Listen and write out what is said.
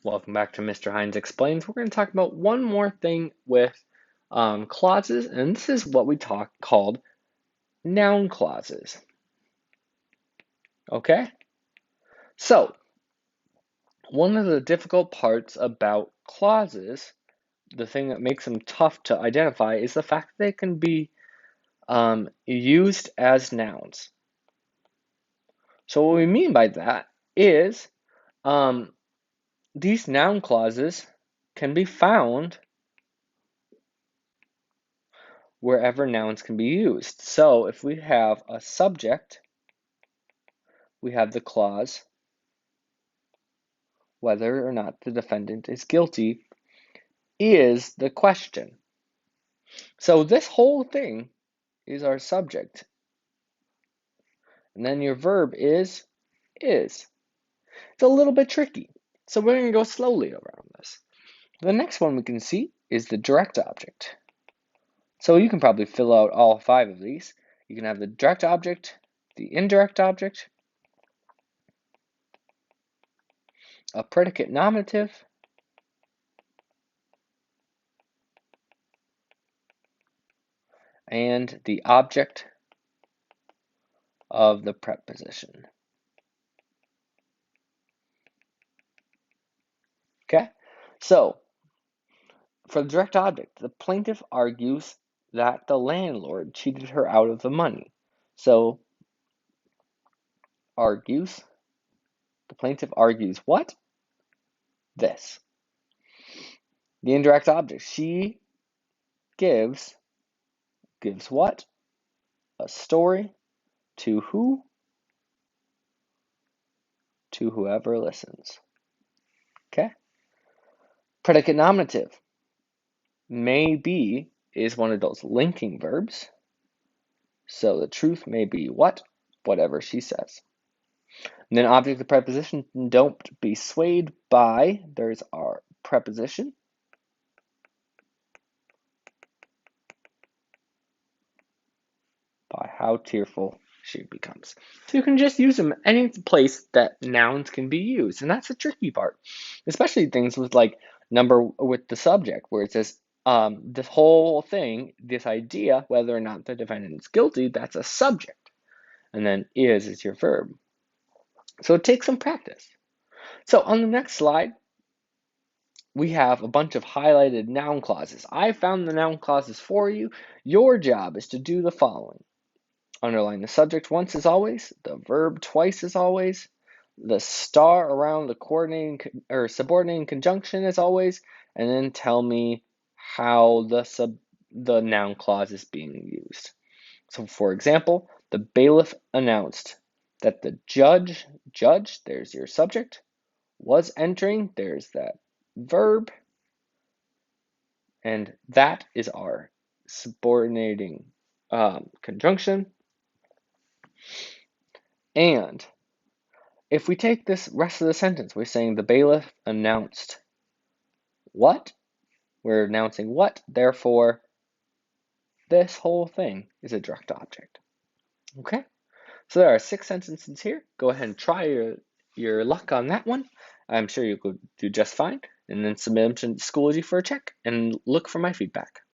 Welcome back to Mr. Heins Explains. We're going to talk about one more thing with clauses, and this is what we called noun clauses. Okay? So, one of the difficult parts about clauses, the thing that makes them tough to identify, is the fact that they can be used as nouns. So, what we mean by that is these noun clauses can be found wherever nouns can be used. So if we have a subject, we have the clause whether or not the defendant is guilty is the question. So this whole thing is our subject. And then your verb is. It's a little bit tricky. So we're going to go slowly around this. The next one we can see is the direct object. So you can probably fill out all 5 of these. You can have the direct object, the indirect object, a predicate nominative, and the object of the preposition. Okay? So, for the direct object, the plaintiff argues that the landlord cheated her out of the money. So, argues, the plaintiff argues what? This. The indirect object, she gives what? A story to who? To whoever listens. Okay? Predicate nominative, may be is one of those linking verbs. So the truth may be what? Whatever she says. And then object of preposition, don't be swayed by, there's our preposition. By how tearful she becomes. So you can just use them any place that nouns can be used. And that's the tricky part. Especially things with like number with the subject, where it says this whole thing, this idea, whether or not the defendant is guilty, that's a subject. And then is your verb. So it takes some practice. So on the next slide, we have a bunch of highlighted noun clauses. I found the noun clauses for you. Your job is to do the following. Underline the subject once as always, the verb twice as always, the star around the coordinating or subordinating conjunction as always, and then tell me how the noun clause is being used. So for example, the bailiff announced that the judge, there's your subject, was entering, there's that verb, and that is our subordinating conjunction. And if we take this rest of the sentence, we're saying the bailiff announced what? We're announcing what, therefore, this whole thing is a direct object. Okay? So there are 6 sentences here. Go ahead and try your luck on that one. I'm sure you could do just fine. And then submit them to Schoology for a check and look for my feedback.